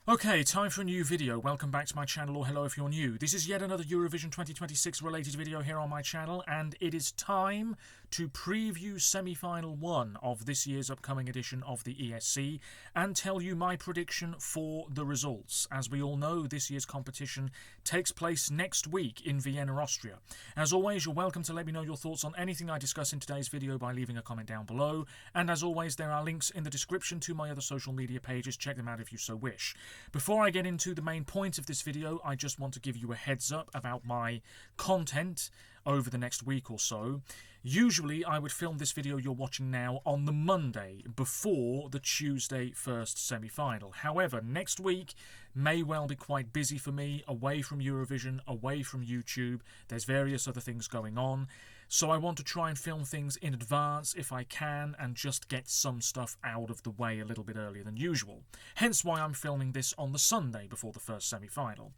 Okay, time for a new video. Welcome back to my channel, or hello if you're new. This is yet another Eurovision 2026 related video here on my channel, and it is time to preview semi-final 1 of this year's upcoming edition of the ESC and tell you my prediction for the results. As we all know, this year's competition takes place next week in Vienna, Austria. As always, you're welcome to let me know your thoughts on anything I discuss in today's video by leaving a comment down below, and as always, there are links in the description to my other social media pages. Check them out if you so wish. Before I get into the main point of this video, I just want to give you a heads up about my content over the next week or so. Usually I would film this video you're watching now on the Monday before the Tuesday first semi-final. However, next week may well be quite busy for me, away from Eurovision, away from YouTube. There's various other things going on. So I want to try and film things in advance if I can and just get some stuff out of the way a little bit earlier than usual. Hence why I'm filming this on the Sunday before the first semi-final.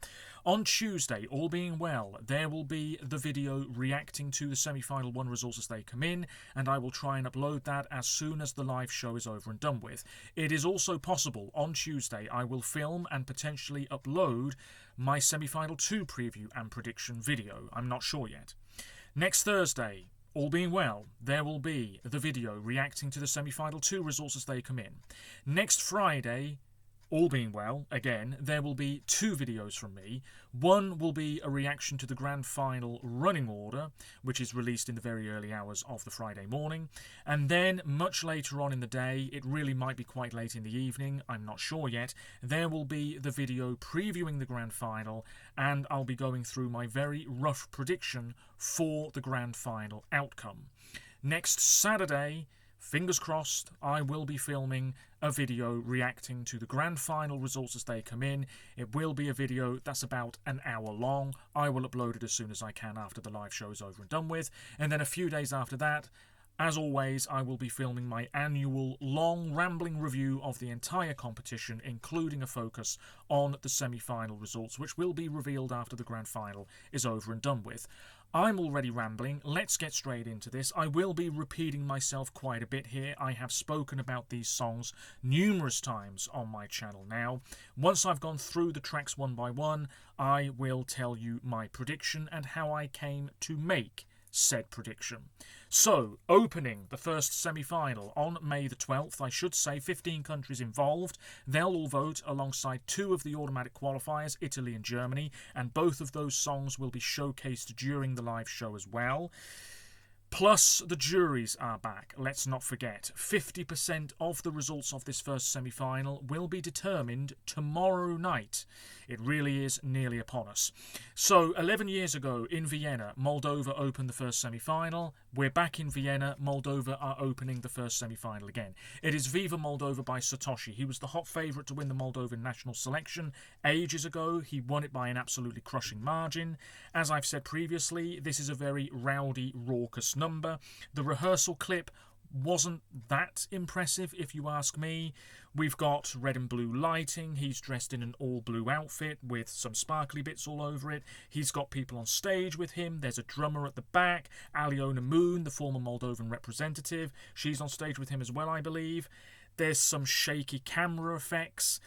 On Tuesday, all being well, there will be the video reacting to the semi-final 1 results as they come in, and I will try and upload that as soon as the live show is over and done with. It is also possible on Tuesday I will film and potentially upload my semi-final 2 preview and prediction video. I'm not sure yet. Next Thursday, all being well, there will be the video reacting to the semi-final 2 results as they come in. Next Friday, all being well, again, there will be 2 videos from me. One will be a reaction to the grand final running order, which is released in the very early hours of the Friday morning. And then, much later on in the day, it really might be quite late in the evening, I'm not sure yet, there will be the video previewing the grand final, and I'll be going through my very rough prediction for the grand final outcome. Next Saturday, fingers crossed, I will be filming a video reacting to the grand final results as they come in. It will be a video that's about an hour long. I will upload it as soon as I can after the live show is over and done with. And then a few days after that, as always, I will be filming my annual long rambling review of the entire competition, including a focus on the semi-final results, which will be revealed after the grand final is over and done with. I'm already rambling. Let's get straight into this. I will be repeating myself quite a bit here. I have spoken about these songs numerous times on my channel now. Once I've gone through the tracks one by one, I will tell you my prediction and how I came to make said prediction. So, opening the first semi-final on May the 12th, I should say 15 countries involved. They'll all vote alongside 2 of the automatic qualifiers, Italy and Germany, and both of those songs will be showcased during the live show as well. Plus, the juries are back. Let's not forget, 50% of the results of this first semi-final will be determined tomorrow night. It really is nearly upon us. So, 11 years ago in Vienna, Moldova opened the first semi-final. We're back in Vienna. Moldova are opening the first semi-final again. It is Viva Moldova by Satoshi. He was the hot favourite to win the Moldovan national selection ages ago. He won it by an absolutely crushing margin. As I've said previously, this is a very rowdy, raucous number. The rehearsal clip wasn't that impressive, if you ask me. We've got red and blue lighting. He's dressed in an all-blue outfit with some sparkly bits all over it. He's got people on stage with him. There's a drummer at the back, Aliona Moon, the former Moldovan representative. She's on stage with him as well, I believe. There's some shaky camera effects.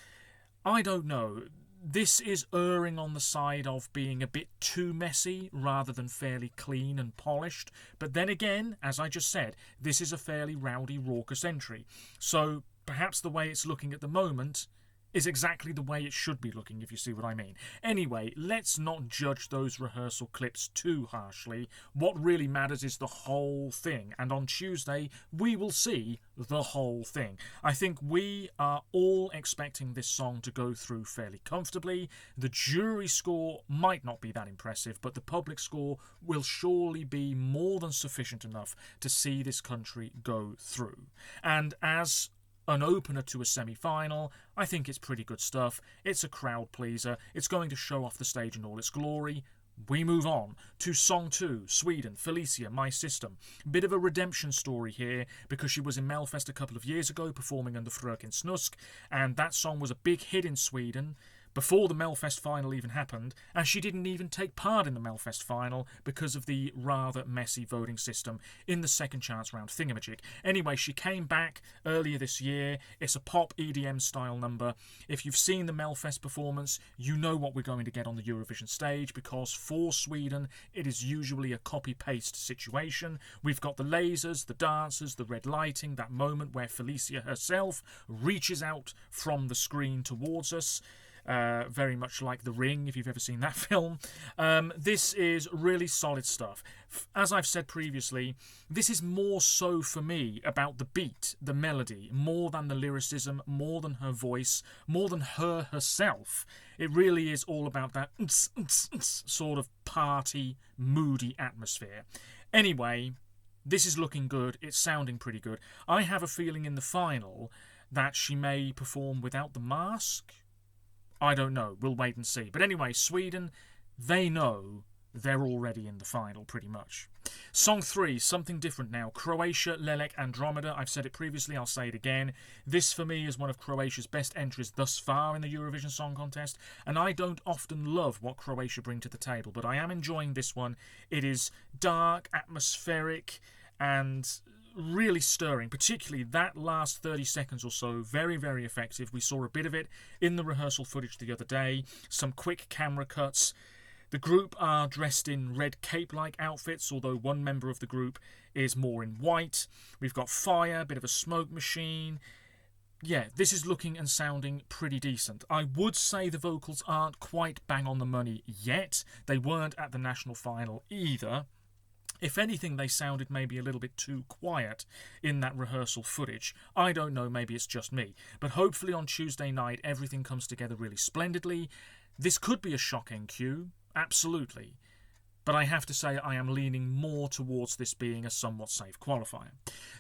I don't know. This is erring on the side of being a bit too messy rather than fairly clean and polished. But then again, as I just said, this is a fairly rowdy, raucous entry. So perhaps the way it's looking at the moment is exactly the way it should be looking, if you see what I mean. Anyway, let's not judge those rehearsal clips too harshly. What really matters is the whole thing, and on Tuesday we will see the whole thing. I think we are all expecting this song to go through fairly comfortably. The jury score might not be that impressive, but the public score will surely be more than sufficient enough to see this country go through. And as an opener to a semi-final, I think it's pretty good stuff. It's a crowd pleaser. It's going to show off the stage in all its glory. We move on to Song 2, Sweden, Felicia, My System. Bit of a redemption story here because she was in Melfest a couple of years ago performing under Fröken Snusk, and that song was a big hit in Sweden. before the Melfest final even happened, and she didn't even take part in the Melfest final because of the rather messy voting system in the second chance round thingamajig. Anyway, she came back earlier this year. It's a pop EDM style number. If you've seen the Melfest performance, you know what we're going to get on the Eurovision stage, because for Sweden it is usually a copy-paste situation. We've got the lasers, the dancers, the red lighting, that moment where Felicia herself reaches out from the screen towards us. Very much like The Ring, if you've ever seen that film. This is really solid stuff. As I've said previously, this is more so for me about the beat, the melody, more than the lyricism, more than her voice, more than her herself. It really is all about that sort of party, moody atmosphere. Anyway, this is looking good. It's sounding pretty good. I have a feeling in the final that she may perform without the mask. I don't know. We'll wait and see. But anyway, Sweden, they know they're already in the final, pretty much. Song 3, something different now. Croatia, Lelek, Andromeda. I've said it previously, I'll say it again. This, for me, is one of Croatia's best entries thus far in the Eurovision Song Contest, and I don't often love what Croatia bring to the table, but I am enjoying this one. It is dark, atmospheric, and really stirring, particularly that last 30 seconds or so. Very, very effective. We saw a bit of it in the rehearsal footage the other day. Some quick camera cuts. The group are dressed in red cape-like outfits, although one member of the group is more in white. We've got fire, a bit of a smoke machine. Yeah, this is looking and sounding pretty decent. I would say the vocals aren't quite bang on the money yet. They weren't at the national final either. If anything, they sounded maybe a little bit too quiet in that rehearsal footage. I don't know, maybe it's just me. But hopefully on Tuesday night, everything comes together really splendidly. This could be a shocking cue, absolutely. But I have to say I am leaning more towards this being a somewhat safe qualifier.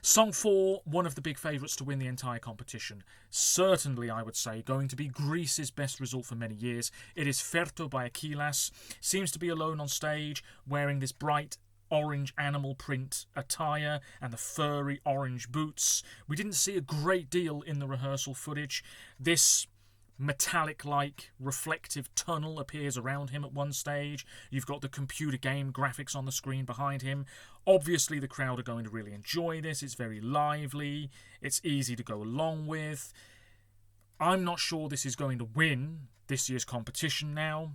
Song 4, one of the big favourites to win the entire competition. Certainly, I would say, going to be Greece's best result for many years. It is Ferto by Akilas. Seems to be alone on stage, wearing this bright orange animal print attire and the furry orange boots. We didn't see a great deal in the rehearsal footage. This metallic-like reflective tunnel appears around him at one stage. You've got the computer game graphics on the screen behind him. Obviously the crowd are going to really enjoy this. It's very lively. It's easy to go along with. I'm not sure this is going to win this year's competition now.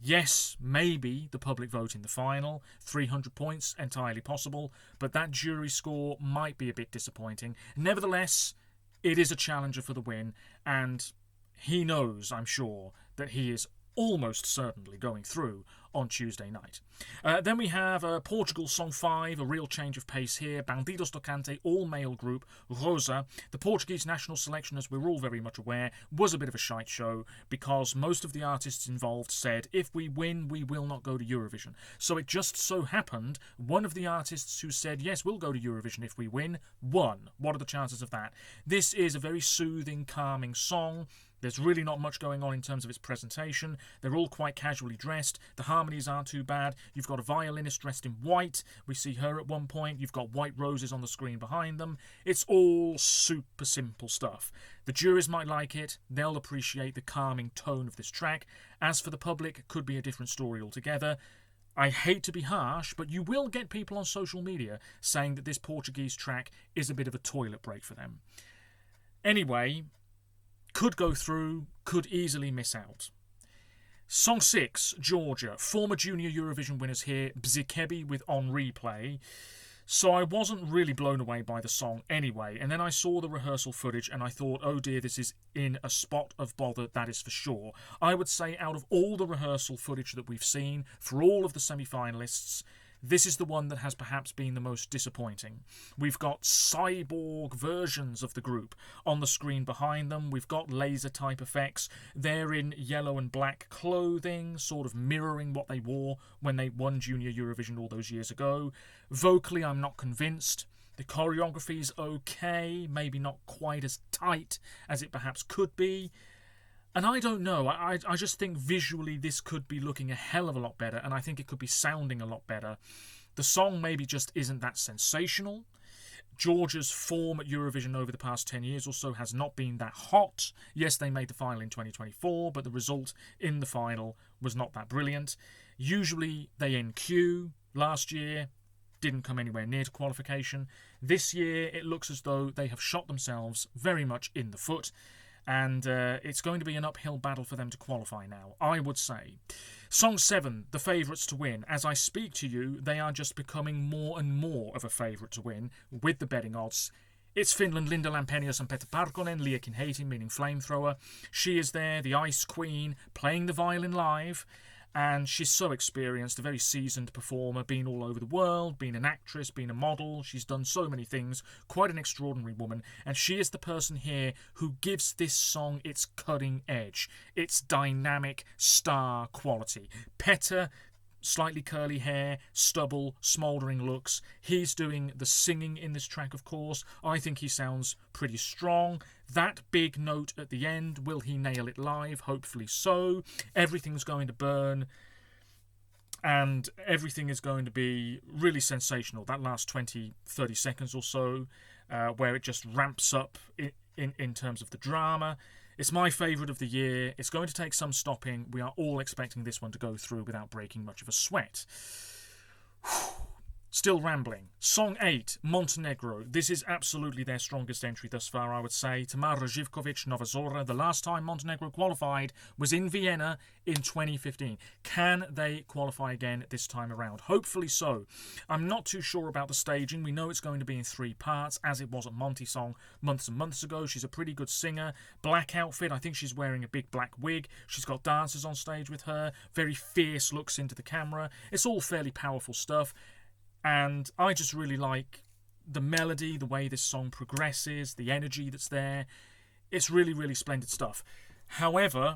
Yes, maybe the public vote in the final, 300 points, entirely possible, but that jury score might be a bit disappointing. Nevertheless, it is a challenger for the win, and he knows, I'm sure, that he is almost certainly going through on Tuesday night. Then we have Portugal Song 5, a real change of pace here. Bandidos do Cante, all-male group. Rosa, the Portuguese national selection, as we're all very much aware, was a bit of a shite show because most of the artists involved said, if we win, we will not go to Eurovision. So it just so happened one of the artists who said, yes, we'll go to Eurovision if we win, won. What are the chances of that? This is a very soothing, calming song. There's really not much going on in terms of its presentation. They're all quite casually dressed. The harmonies aren't too bad. You've got a violinist dressed in white. We see her at one point. You've got white roses on the screen behind them. It's all super simple stuff. The juries might like it. They'll appreciate the calming tone of this track. As for the public, it could be a different story altogether. I hate to be harsh, but you will get people on social media saying that this Portuguese track is a bit of a toilet break for them. Anyway, could go through, could easily miss out. Song 6, Georgia. Former junior Eurovision winners here, Bzikebi with On Replay. So I wasn't really blown away by the song anyway, and then I saw the rehearsal footage and I thought, oh dear, this is in a spot of bother, that is for sure. I would say out of all the rehearsal footage that we've seen, for all of the semi-finalists, this is the one that has perhaps been the most disappointing. We've got cyborg versions of the group on the screen behind them. We've got laser-type effects. They're in yellow and black clothing, sort of mirroring what they wore when they won Junior Eurovision all those years ago. Vocally, I'm not convinced. The choreography's okay, maybe not quite as tight as it perhaps could be. And I don't know, I just think visually this could be looking a hell of a lot better, and I think it could be sounding a lot better. The song maybe just isn't that sensational. Georgia's form at Eurovision over the past 10 years or so has not been that hot. Yes, they made the final in 2024, but the result in the final was not that brilliant. Usually they NQ. Last year didn't come anywhere near to qualification. This year it looks as though they have shot themselves very much in the foot, and it's going to be an uphill battle for them to qualify now, I would say. Song 7, the favourites to win. As I speak to you, they are just becoming more and more of a favourite to win with the betting odds. It's Finland, Linda Lampenius and Petra Parkkonen, Lia Kinheitin, meaning flamethrower. She is there, the Ice Queen, playing the violin live. And she's so experienced, a very seasoned performer, been all over the world, been an actress, been a model. She's done so many things, quite an extraordinary woman. And she is the person here who gives this song its cutting edge, its dynamic star quality. Petter, slightly curly hair, stubble, smouldering looks. He's doing the singing in this track, of course. I think he sounds pretty strong. That big note at the end, will he nail it live? Hopefully so. Everything's going to burn, and everything is going to be really sensational. That last 20, 30 seconds or so, where it just ramps up in terms of the drama. It's my favourite of the year. It's going to take some stopping. We are all expecting this one to go through without breaking much of a sweat. Still rambling. Song 8, Montenegro. This is absolutely their strongest entry thus far, I would say. Tamara Živković, Nova Zora. The last time Montenegro qualified was in Vienna in 2015. Can they qualify again this time around? Hopefully so. I'm not too sure about the staging. We know it's going to be in 3 parts, as it was at Monty Song months and months ago. She's a pretty good singer. Black outfit. I think she's wearing a big black wig. She's got dancers on stage with her. Very fierce looks into the camera. It's all fairly powerful stuff. And I just really like the melody, the way this song progresses, the energy that's there. It's really, really splendid stuff. However,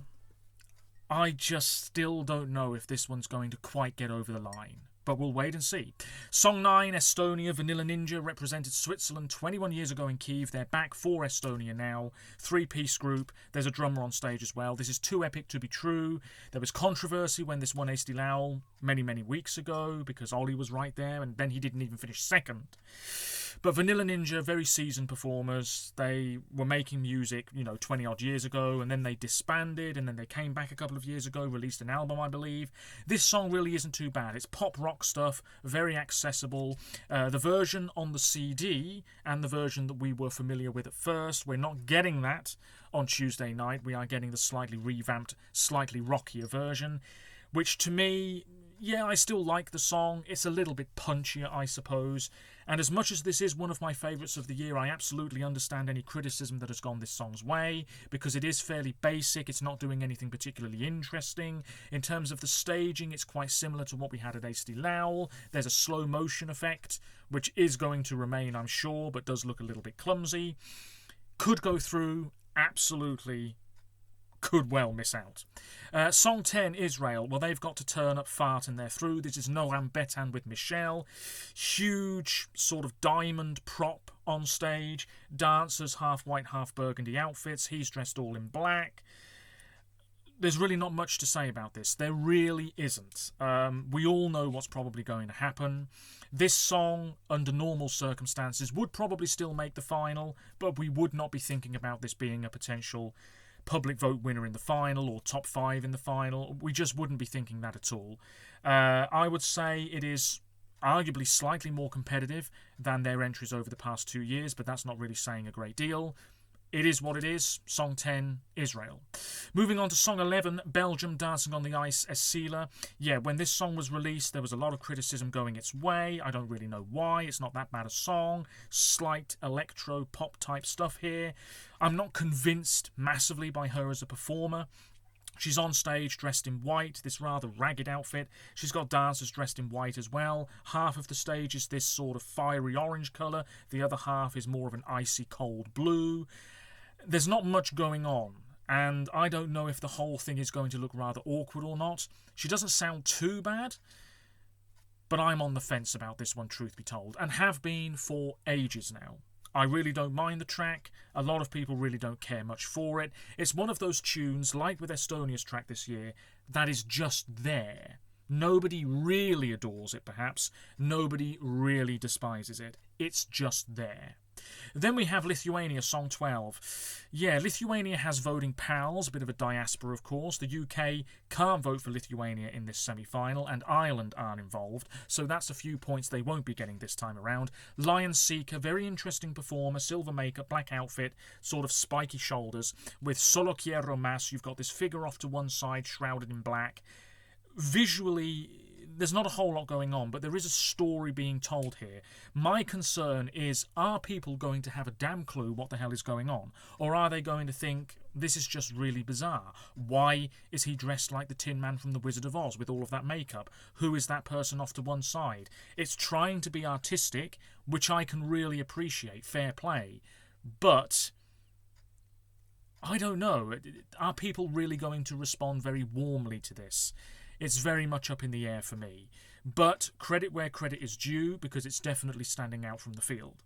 I just still don't know if this one's going to quite get over the line. But we'll wait and see. Song 9, Estonia, Vanilla Ninja, represented Switzerland 21 years ago in Kyiv. They're back for Estonia now. 3-piece group. There's a drummer on stage as well. This is too epic to be true. There was controversy when this won Eesti Laul many, many weeks ago because Ollie was right there and then he didn't even finish second. But Vanilla Ninja, very seasoned performers. They were making music, 20-odd years ago, and then they disbanded, and then they came back a couple of years ago, released an album, I believe. This song really isn't too bad. It's pop rock stuff, very accessible. The version on the CD and the version that we were familiar with at first, we're not getting that on Tuesday night. We are getting the slightly revamped, slightly rockier version, which to me, yeah, I still like the song. It's a little bit punchier, I suppose. And as much as this is one of my favourites of the year, I absolutely understand any criticism that has gone this song's way, because it is fairly basic. It's not doing anything particularly interesting. In terms of the staging, it's quite similar to what we had at Eesti Laul. There's a slow motion effect, which is going to remain, I'm sure, but does look a little bit clumsy. Could go through, absolutely. Could well miss out. Song 10, Israel. Well, they've got to turn up fart and they're through. This is Noam Betan with Michelle. Huge sort of diamond prop on stage. Dancers, half white, half burgundy outfits. He's dressed all in black. There's really not much to say about this. There really isn't. We all know what's probably going to happen. This song, under normal circumstances, would probably still make the final, but we would not be thinking about this being a potential public vote winner in the final or top 5 in the final. We just wouldn't be thinking that at all. I would say it is arguably slightly more competitive than their entries over the past 2 years, but that's not really saying a great deal. It is what it is. Song 10, Israel. Moving on to Song 11, Belgium, Dancing on the Ice, Esila. Yeah, when this song was released, there was a lot of criticism going its way. I don't really know why. It's not that bad a song. Slight electro-pop type stuff here. I'm not convinced massively by her as a performer. She's on stage dressed in white, this rather ragged outfit. She's got dancers dressed in white as well. Half of the stage is this sort of fiery orange colour. The other half is more of an icy cold blue. There's not much going on, and I don't know if the whole thing is going to look rather awkward or not. She doesn't sound too bad, but I'm on the fence about this one, truth be told, and have been for ages now. I really don't mind the track. A lot of people really don't care much for it. It's one of those tunes, like with Estonia's track this year, that is just there. Nobody really adores it, perhaps. Nobody really despises it. It's just there. Then we have Lithuania, song 12. Yeah, Lithuania has voting pals, a bit of a diaspora, of course. The UK can't vote for Lithuania in this semi-final, and Ireland aren't involved, so that's a few points they won't be getting this time around. Lion Seeker, very interesting performer, silver makeup, black outfit, sort of spiky shoulders. With Solo Quiero Más, you've got this figure off to one side, shrouded in black. Visually, there's not a whole lot going on, but there is a story being told here. My concern is, are people going to have a damn clue what the hell is going on? Or are they going to think, this is just really bizarre? Why is he dressed like the Tin Man from The Wizard of Oz with all of that makeup? Who is that person off to one side? It's trying to be artistic, which I can really appreciate, fair play. But I don't know. Are people really going to respond very warmly to this? It's very much up in the air for me. But credit where credit is due, because it's definitely standing out from the field.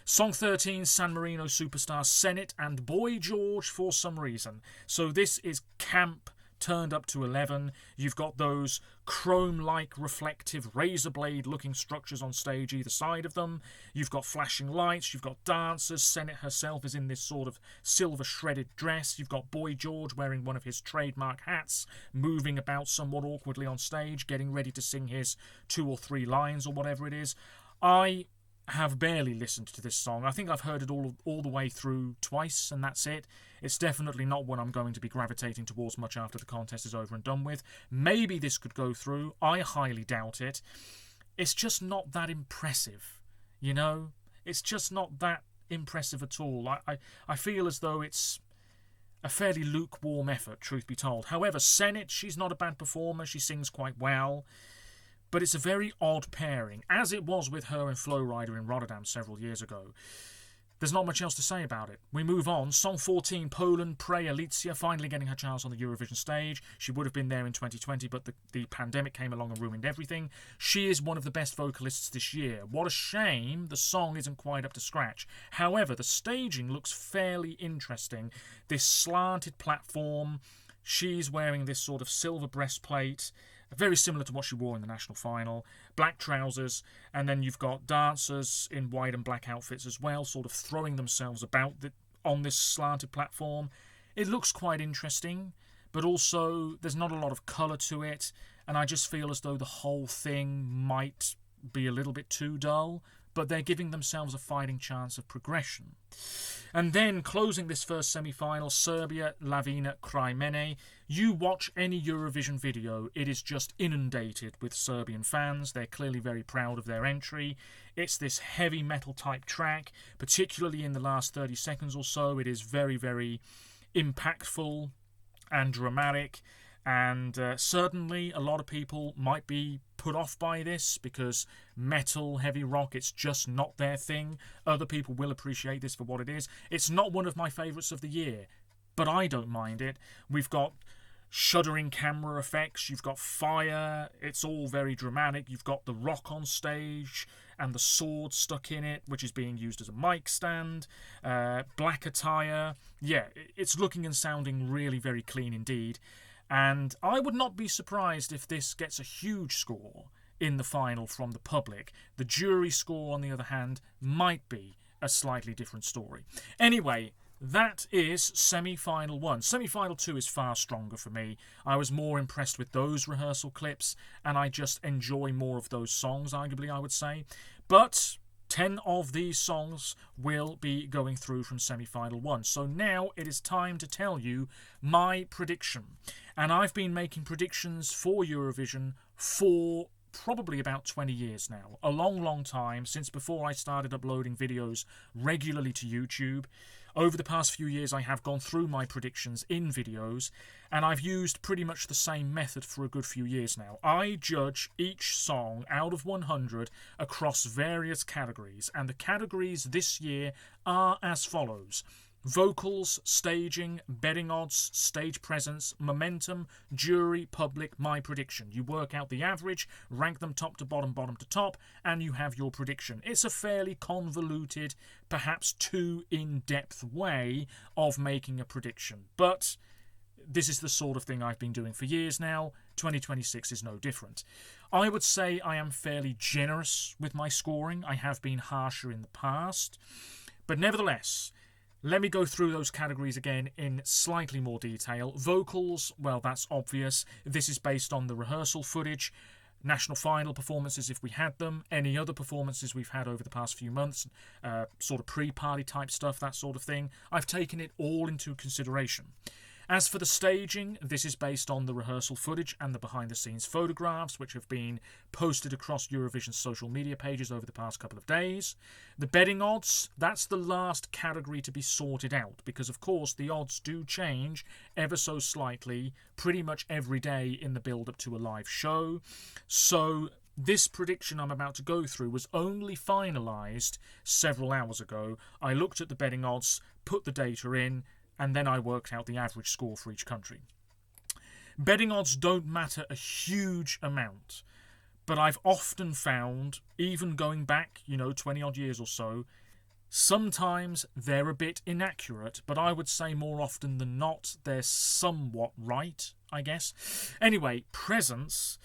Song 13, San Marino superstar Senate and Boy George for some reason. So this is camp turned up to 11. You've got those chrome-like reflective razor blade looking structures on stage either side of them. You've got flashing lights, you've got dancers. Senate herself is in this sort of silver shredded dress. You've got Boy George wearing one of his trademark hats, moving about somewhat awkwardly on stage, getting ready to sing his 2 or 3 lines or whatever it is. I have barely listened to this song. I think I've heard it all the way through twice, and that's it. It's definitely not one I'm going to be gravitating towards much after the contest is over and done with. Maybe this could go through. I highly doubt it. It's just not that impressive, you know? It's just not that impressive at all. I feel as though it's a fairly lukewarm effort, truth be told. However, Senate, she's not a bad performer. She sings quite well. But it's a very odd pairing, as it was with her and Flo Rida in Rotterdam several years ago. There's not much else to say about it. We move on. Song 14, Poland, Pray Alicja, finally getting her chance on the Eurovision stage. She would have been there in 2020, but the pandemic came along and ruined everything. She is one of the best vocalists this year. What a shame the song isn't quite up to scratch. However, the staging looks fairly interesting. This slanted platform, she's wearing this sort of silver breastplate, very similar to what she wore in the national final, black trousers, and then you've got dancers in white and black outfits as well, sort of throwing themselves about on this slanted platform. It looks quite interesting, but also there's not a lot of colour to it, and I just feel as though the whole thing might be a little bit too dull, but they're giving themselves a fighting chance of progression. And then, closing this first semi-final, Serbia, Lavina, Kraj Mene. You watch any Eurovision video, it is just inundated with Serbian fans. They're clearly very proud of their entry. It's this heavy metal type track, particularly in the last 30 seconds or so. It is very, very impactful and dramatic. And certainly a lot of people might be put off by this because metal, heavy rock, it's just not their thing. Other people will appreciate this for what it is. It's not one of my favourites of the year, but I don't mind it. We've got shuddering camera effects, you've got fire, it's all very dramatic. You've got the rock on stage and the sword stuck in it, which is being used as a mic stand. Black attire. Yeah, it's looking and sounding really very clean indeed. And I would not be surprised if this gets a huge score in the final from the public. The jury score, on the other hand, might be a slightly different story. Anyway, that is semi-final 1. Semi-final 2 is far stronger for me. I was more impressed with those rehearsal clips, and I just enjoy more of those songs, arguably, I would say. But 10 of these songs will be going through from semi-final 1. So now it is time to tell you my prediction. And I've been making predictions for Eurovision for probably about 20 years now. A long, long time, since before I started uploading videos regularly to YouTube. Over the past few years, I have gone through my predictions in videos, and I've used pretty much the same method for a good few years now. I judge each song out of 100 across various categories, and the categories this year are as follows: vocals, staging, betting odds, stage presence, momentum, jury, public, my prediction. You work out the average, rank them top to bottom, bottom to top, and you have your prediction. It's a fairly convoluted, perhaps too in-depth way of making a prediction, but this is the sort of thing I've been doing for years now. 2026 is no different. I would say I am fairly generous with my scoring. I have been harsher in the past. But nevertheless, let me go through those categories again in slightly more detail. Vocals, well, that's obvious. This is based on the rehearsal footage. National final performances, if we had them. Any other performances we've had over the past few months. Sort of pre-party type stuff, that sort of thing. I've taken it all into consideration. As for the staging, this is based on the rehearsal footage and the behind-the-scenes photographs, which have been posted across Eurovision's social media pages over the past couple of days. The betting odds, that's the last category to be sorted out, because of course the odds do change ever so slightly pretty much every day in the build-up to a live show. So this prediction I'm about to go through was only finalised several hours ago. I looked at the betting odds, put the data in, and then I worked out the average score for each country. Betting odds don't matter a huge amount, but I've often found, even going back, 20 odd years or so, sometimes they're a bit inaccurate, but I would say more often than not, they're somewhat right, I guess. Anyway, presence.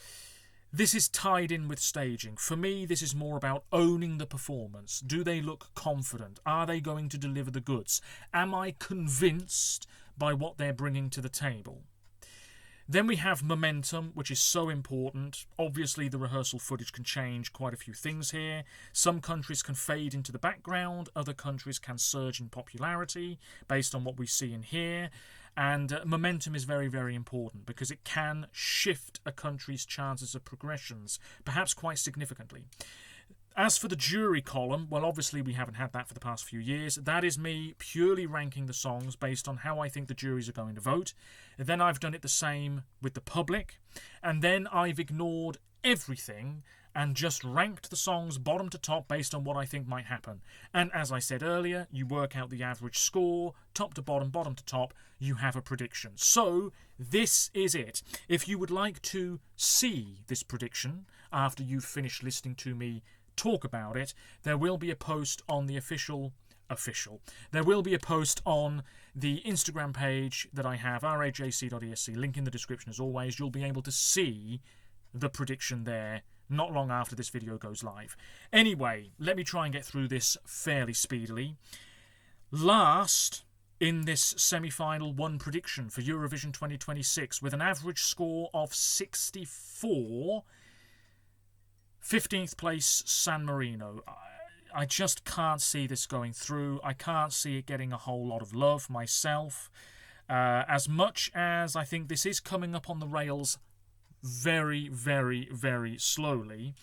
This is tied in with staging. For me, this is more about owning the performance. Do they look confident? Are they going to deliver the goods? Am I convinced by what they're bringing to the table? Then we have momentum, which is so important. Obviously, the rehearsal footage can change quite a few things here. Some countries can fade into the background. Other countries can surge in popularity based on what we see and hear. And momentum is very, very important because it can shift a country's chances of progressions, perhaps quite significantly. As for the jury column, well, obviously we haven't had that for the past few years. That is me purely ranking the songs based on how I think the juries are going to vote. Then I've done it the same with the public. And then I've ignored everything and just ranked the songs bottom to top based on what I think might happen. And as I said earlier, you work out the average score, top to bottom, bottom to top, you have a prediction. So, this is it. If you would like to see this prediction after you've finished listening to me talk about it, there will be a post on the official. There will be a post on the Instagram page that I have, rajc.esc, link in the description as always. You'll be able to see the prediction there not long after this video goes live. Anyway, let me try and get through this fairly speedily. Last in this semi-final one prediction for Eurovision 2026 with an average score of 64, 15th place San Marino. I just can't see this going through. I can't see it getting a whole lot of love myself. As much as I think this is coming up on the rails very, very, very slowly,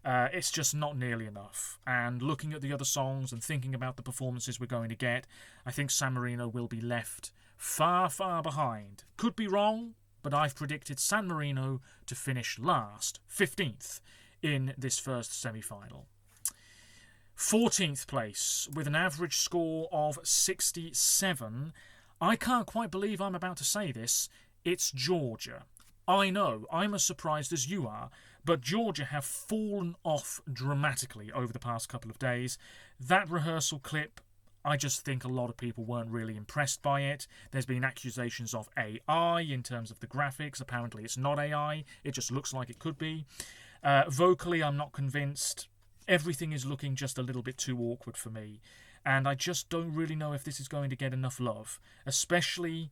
it's just not nearly enough. And looking at the other songs and thinking about the performances we're going to get, I think San Marino will be left far, far behind. Could be wrong, but I've predicted San Marino to finish last, 15th, in this first semi-final. 14th place, with an average score of 67. I can't quite believe I'm about to say this. It's Georgia. I know, I'm as surprised as you are, but Georgia have fallen off dramatically over the past couple of days. That rehearsal clip, I just think a lot of people weren't really impressed by it. There's been accusations of AI in terms of the graphics. Apparently it's not AI, it just looks like it could be. Vocally, I'm not convinced. Everything is looking just a little bit too awkward for me. And I just don't really know if this is going to get enough love, especially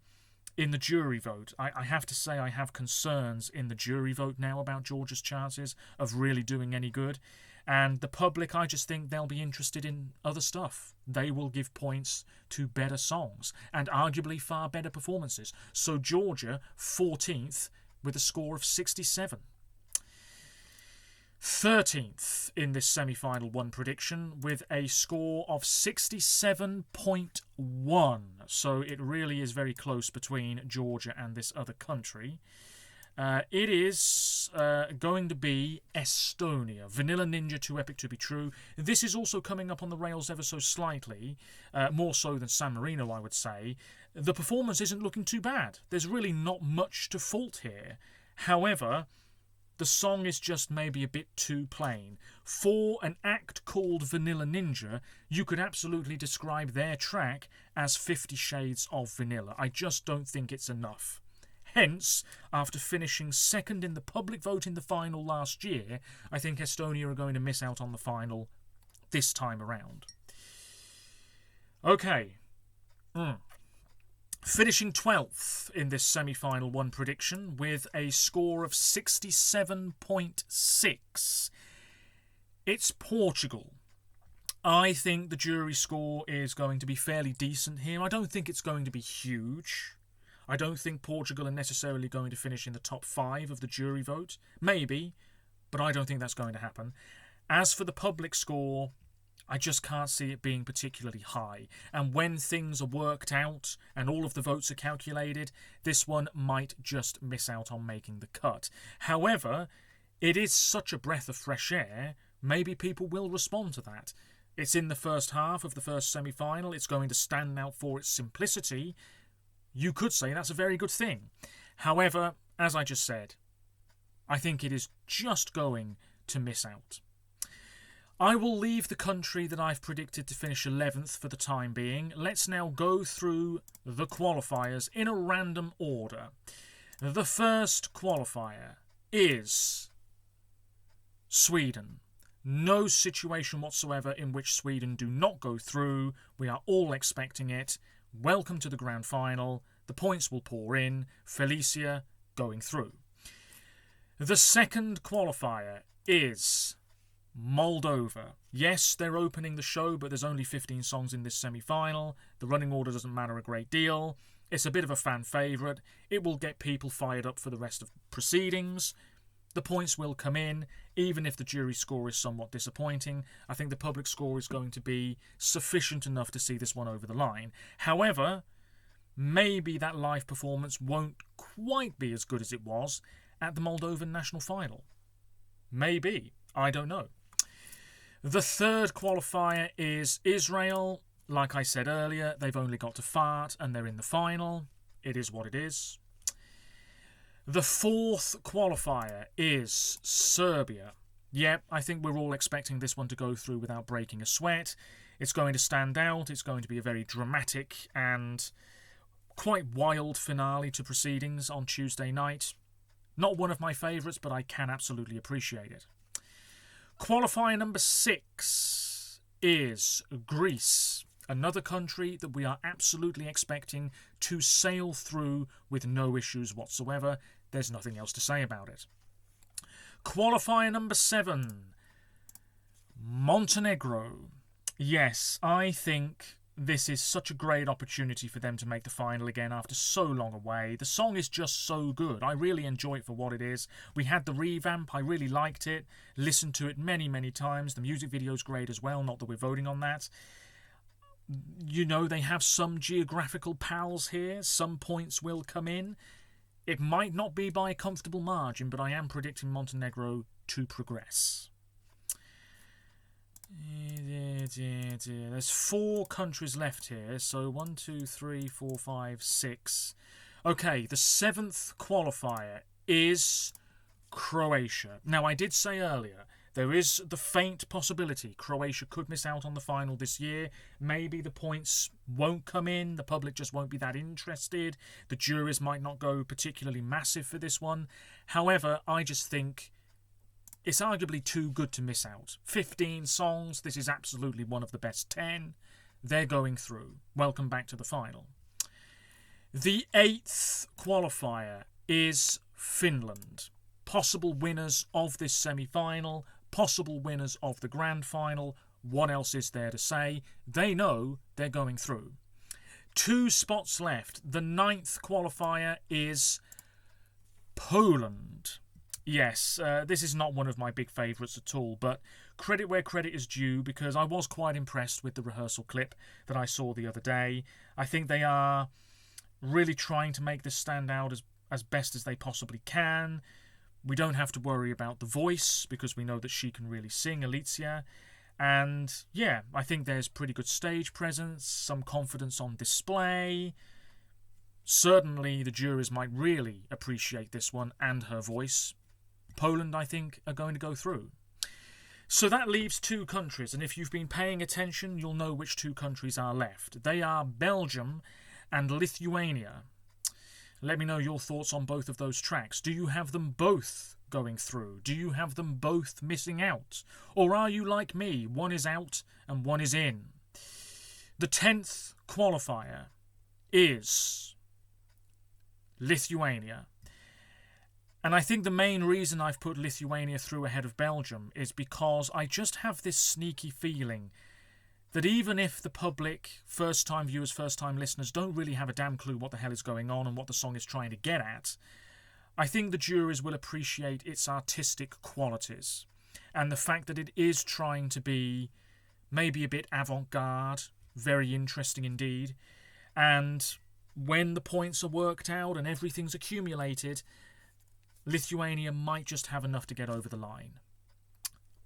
in the jury vote. I have to say I have concerns in the jury vote now about Georgia's chances of really doing any good. And the public, I just think they'll be interested in other stuff. They will give points to better songs and arguably far better performances. So Georgia, 14th, with a score of 67. 13th in this semi-final one prediction with a score of 67.1. So it really is very close between Georgia and this other country. It is going to be Estonia. Vanilla Ninja, Too Epic to Be True. This is also coming up on the rails ever so slightly, more so than San Marino, I would say. The performance isn't looking too bad. There's really not much to fault here. However, the song is just maybe a bit too plain. For an act called Vanilla Ninja, you could absolutely describe their track as 50 Shades of Vanilla. I just don't think it's enough. Hence, after finishing second in the public vote in the final last year, I think Estonia are going to miss out on the final this time around. Okay. Finishing 12th in this semi-final one prediction with a score of 67.6. It's Portugal. I think the jury score is going to be fairly decent here. I don't think it's going to be huge. I don't think Portugal are necessarily going to finish in the top 5 of the jury vote. Maybe, but I don't think that's going to happen. As for the public score, I just can't see it being particularly high. And when things are worked out and all of the votes are calculated, this one might just miss out on making the cut. However, it is such a breath of fresh air, maybe people will respond to that. It's in the first half of the first semi-final. It's going to stand out for its simplicity. You could say that's a very good thing. However, as I just said, I think it is just going to miss out. I will leave the country that I've predicted to finish 11th for the time being. Let's now go through the qualifiers in a random order. The first qualifier is Sweden. No situation whatsoever in which Sweden do not go through. We are all expecting it. Welcome to the grand final. The points will pour in. Felicia going through. The second qualifier is Moldova. Yes, they're opening the show, but there's only 15 songs in this semi-final. The running order doesn't matter a great deal. It's a bit of a fan favourite. It will get people fired up for the rest of proceedings. The points will come in, even if the jury score is somewhat disappointing. I think the public score is going to be sufficient enough to see this one over the line. However, maybe that live performance won't quite be as good as it was at the Moldovan national final. Maybe. I don't know. The third qualifier is Israel. Like I said earlier, they've only got to fart and they're in the final. It is what it is. The fourth qualifier is Serbia. Yep, I think we're all expecting this one to go through without breaking a sweat. It's going to stand out. It's going to be a very dramatic and quite wild finale to proceedings on Tuesday night. Not one of my favourites, but I can absolutely appreciate it. Qualifier number 6 is Greece, another country that we are absolutely expecting to sail through with no issues whatsoever. There's nothing else to say about it. Qualifier number 7, Montenegro. Yes, I think this is such a great opportunity for them to make the final again after so long away. The song is just so good. I really enjoy it for what it is. We had the revamp. I really liked it. Listened to it many, many times. The music video's great as well. Not that we're voting on that. You know, they have some geographical pals here. Some points will come in. It might not be by a comfortable margin, but I am predicting Montenegro to progress. There's 4 countries left here, so 1, 2, 3, 4, 5, 6. Okay, the 7th qualifier is Croatia. Now, I did say earlier, there is the faint possibility Croatia could miss out on the final this year. Maybe the points won't come in, the public just won't be that interested, the juries might not go particularly massive for this one. However, I just think it's arguably too good to miss out. 15 songs, this is absolutely one of the best 10. They're going through. Welcome back to the final. The 8th qualifier is Finland. Possible winners of this semi-final, possible winners of the grand final. What else is there to say? They know they're going through. 2 spots left. The 9th qualifier is Poland. Yes, this is not one of my big favourites at all, but credit where credit is due because I was quite impressed with the rehearsal clip that I saw the other day. I think they are really trying to make this stand out as best as they possibly can. We don't have to worry about the voice because we know that she can really sing, Alicia. And yeah, I think there's pretty good stage presence, some confidence on display. Certainly the jurors might really appreciate this one and her voice. Poland, I think, are going to go through. So that leaves 2 countries, and if you've been paying attention, you'll know which 2 countries are left. They are Belgium and Lithuania. Let me know your thoughts on both of those tracks. Do you have them both going through? Do you have them both missing out? Or are you like me? One is out and one is in. The 10th qualifier is Lithuania. And I think the main reason I've put Lithuania through ahead of Belgium is because I just have this sneaky feeling that even if the public, first-time viewers, first-time listeners, don't really have a damn clue what the hell is going on and what the song is trying to get at, I think the juries will appreciate its artistic qualities and the fact that it is trying to be maybe a bit avant-garde, very interesting indeed, and when the points are worked out and everything's accumulated, Lithuania might just have enough to get over the line.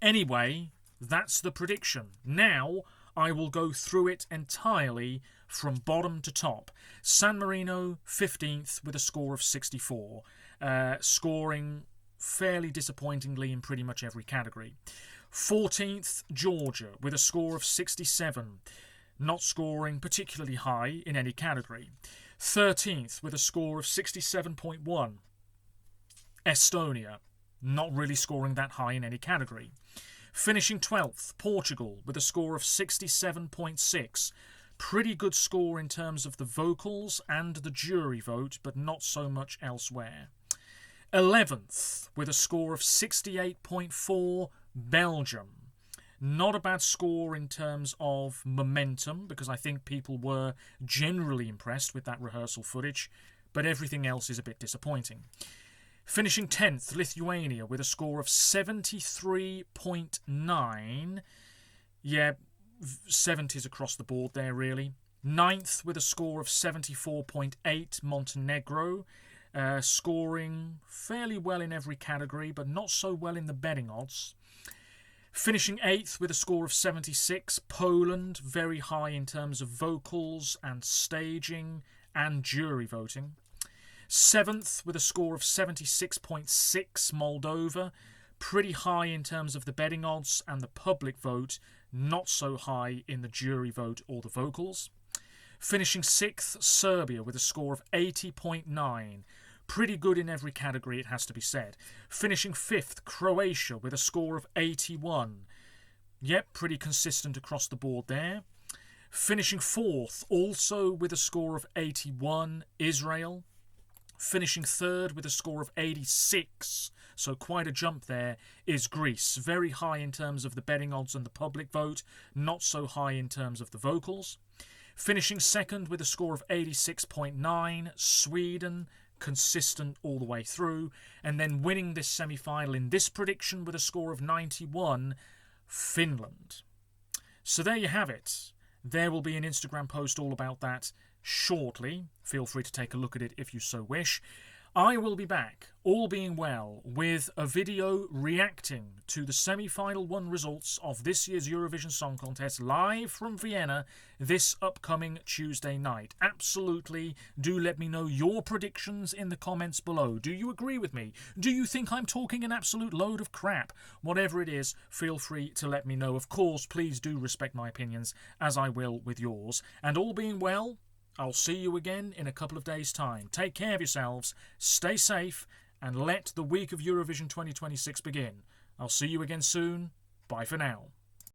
Anyway, that's the prediction. Now I will go through it entirely from bottom to top. San Marino 15th with a score of 64, scoring fairly disappointingly in pretty much every category. 14th Georgia with a score of 67, not scoring particularly high in any category. 13th with a score of 67.1. Estonia, not really scoring that high in any category. Finishing 12th, Portugal, with a score of 67.6. Pretty good score in terms of the vocals and the jury vote, but not so much elsewhere. 11th, with a score of 68.4, Belgium. Not a bad score in terms of momentum, because I think people were generally impressed with that rehearsal footage, but everything else is a bit disappointing. Finishing 10th, Lithuania, with a score of 73.9. Yeah, 70s across the board there, really. 9th, with a score of 74.8, Montenegro, scoring fairly well in every category, but not so well in the betting odds. Finishing 8th, with a score of 76, Poland, very high in terms of vocals and staging and jury voting. 7th with a score of 76.6, Moldova, pretty high in terms of the betting odds and the public vote, not so high in the jury vote or the vocals. Finishing 6th, Serbia with a score of 80.9, pretty good in every category, it has to be said. Finishing 5th, Croatia with a score of 81. Yep, pretty consistent across the board there. Finishing 4th, also with a score of 81, Israel. Finishing 3rd with a score of 86, so quite a jump there, is Greece. Very high in terms of the betting odds and the public vote, not so high in terms of the vocals. Finishing 2nd with a score of 86.9, Sweden, consistent all the way through. And then winning this semi-final in this prediction with a score of 91, Finland. So there you have it. There will be an Instagram post all about that shortly. Feel free to take a look at it if you so wish. I will be back, all being well, with a video reacting to the semi-final 1 results of this year's Eurovision Song Contest live from Vienna this upcoming Tuesday night. Absolutely, do let me know your predictions in the comments below. Do you agree with me? Do you think I'm talking an absolute load of crap? Whatever it is, feel free to let me know. Of course, please do respect my opinions, as I will with yours. And all being well, I'll see you again in a couple of days' time. Take care of yourselves, stay safe, and let the week of Eurovision 2026 begin. I'll see you again soon. Bye for now.